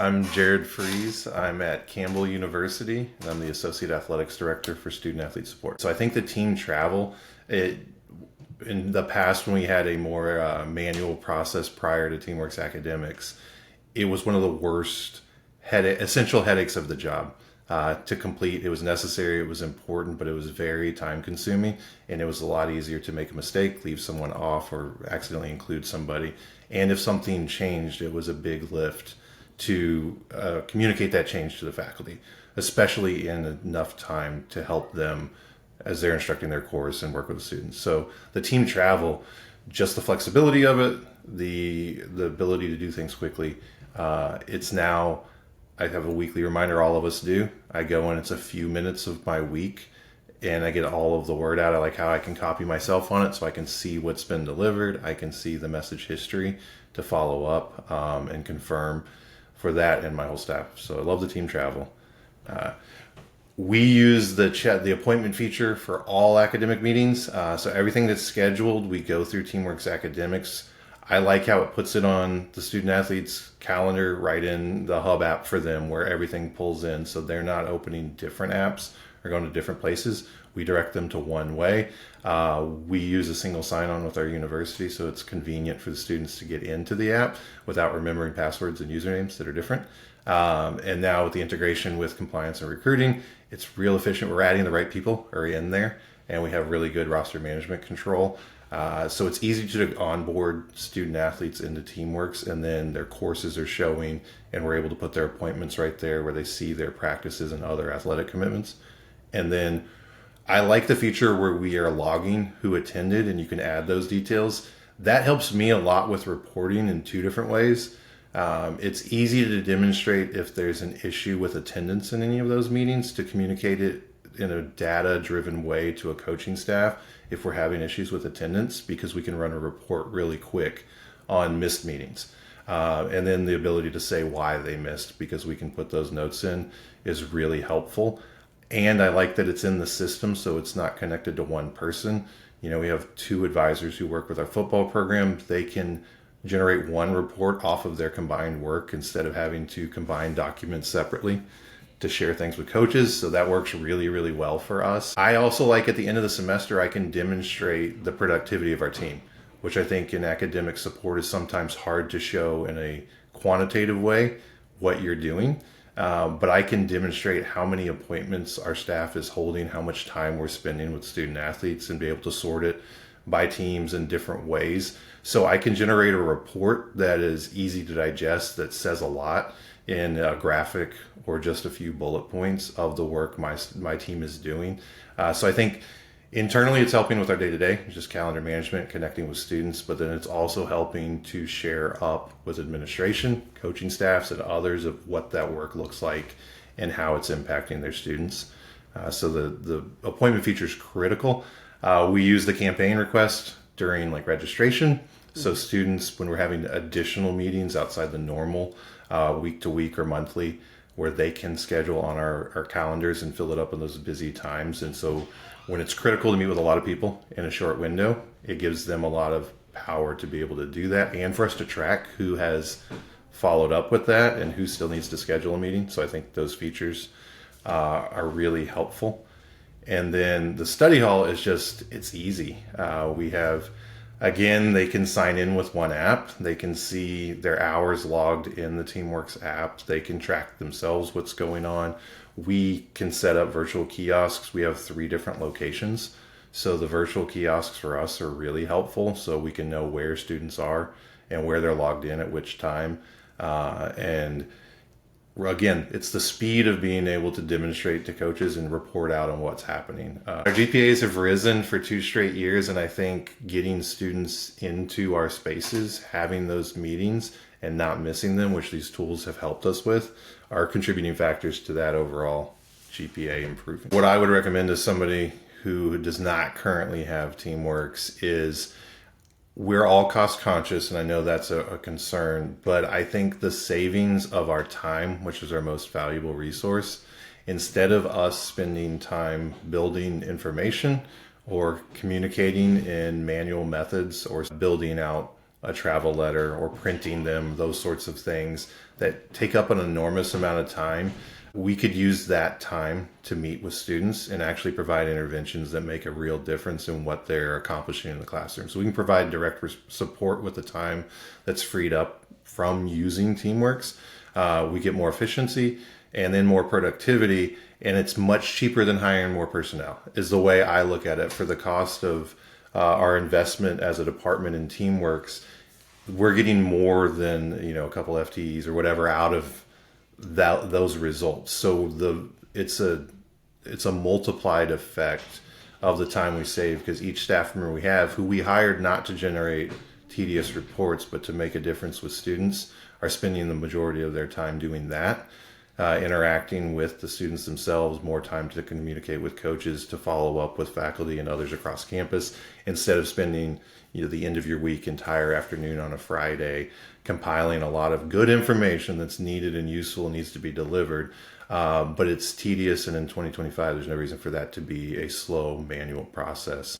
I'm Jared Fries. I'm at Campbell University, and I'm the Associate Athletics Director for Student Athlete Support. So I think the team travel, in the past when we had a more manual process prior to TeamWorks Academics, it was one of the worst essential headaches of the job to complete. It was necessary, it was important, but it was very time consuming, and it was a lot easier to make a mistake, leave someone off, or accidentally include somebody. And if something changed, it was a big lift to communicate that change to the faculty, especially in enough time to help them as they're instructing their course and work with the students. So the team travel, just the flexibility of it, the ability to do things quickly. It's now, I have a weekly reminder all of us do. I go in, it's a few minutes of my week, and I get all of the word out. I like how I can copy myself on it so I can see what's been delivered. I can see the message history to follow up and confirm for that and my whole staff. So I love the team travel. We use the appointment feature for all academic meetings. So everything that's scheduled, we go through TeamWorks Academics. I like how it puts it on the student athlete's calendar right in the hub app for them, where everything pulls in, so they're not opening different apps or going to different places. We direct them to one way. We use a single sign-on with our university, so it's convenient for the students to get into the app without remembering passwords and usernames that are different. And now with the integration with compliance and recruiting, it's real efficient. We're adding the right people are in there, and we have really good roster management control. So it's easy to onboard student athletes into TeamWorks, and then their courses are showing, and we're able to put their appointments right there where they see their practices and other athletic commitments. And then I like the feature where we are logging who attended, and you can add those details. That helps me a lot with reporting in two different ways. It's easy to demonstrate if there's an issue with attendance in any of those meetings, to communicate it in a data-driven way to a coaching staff if we're having issues with attendance, because we can run a report really quick on missed meetings. And then the ability to say why they missed, because we can put those notes in, is really helpful. And I like that it's in the system, so it's not connected to one person. You know, we have two advisors who work with our football program. They can generate one report off of their combined work instead of having to combine documents separately to share things with coaches. So that works really, really well for us. I also like at the end of the semester, I can demonstrate the productivity of our team, which I think in academic support is sometimes hard to show in a quantitative way what you're doing. But I can demonstrate how many appointments our staff is holding, how much time we're spending with student athletes, and be able to sort it by teams in different ways. So I can generate a report that is easy to digest, that says a lot in a graphic or just a few bullet points of the work my team is doing. So I think internally it's helping with our day-to-day, just calendar management, connecting with students, but then it's also helping to share up with administration, coaching staffs, and others of what that work looks like and how it's impacting their students. So the appointment feature is critical. We use the campaign request during registration. So students, when we're having additional meetings outside the normal week to week or monthly, where they can schedule on our calendars and fill it up in those busy times. And so when it's critical to meet with a lot of people in a short window, it gives them a lot of power to be able to do that, and for us to track who has followed up with that and who still needs to schedule a meeting. So I think those features are really helpful. And then the study hall is just, it's easy. We have, again, they can sign in with one app. They can see their hours logged in the TeamWorks app. They can track themselves what's going on. We can set up virtual kiosks. We have 3 different locations. So the virtual kiosks for us are really helpful, so we can know where students are and where they're logged in at which time. And again, it's the speed of being able to demonstrate to coaches and report out on what's happening. Our GPAs have risen for 2 straight years, and I think getting students into our spaces, having those meetings and not missing them, which these tools have helped us with, are contributing factors to that overall GPA improvement. What I would recommend to somebody who does not currently have TeamWorks is, we're all cost conscious, and I know that's a concern, but I think the savings of our time, which is our most valuable resource, instead of us spending time building information or communicating in manual methods or building out a travel letter or printing them, those sorts of things that take up an enormous amount of time. We could use that time to meet with students and actually provide interventions that make a real difference in what they're accomplishing in the classroom. So we can provide direct support with the time that's freed up from using Teamworks. We get more efficiency and then more productivity, and it's much cheaper than hiring more personnel, is the way I look at it. For the cost of our investment as a department in Teamworks, we're getting more than a couple FTEs or whatever out of those results. So it's a multiplied effect of the time we save, because each staff member we have, who we hired not to generate tedious reports but to make a difference with students, are spending the majority of their time doing that, interacting with the students themselves, more time to communicate with coaches, to follow up with faculty and others across campus, instead of spending the end of your week, entire afternoon on a Friday, compiling a lot of good information that's needed and useful and needs to be delivered. But it's tedious, and in 2025, there's no reason for that to be a slow manual process.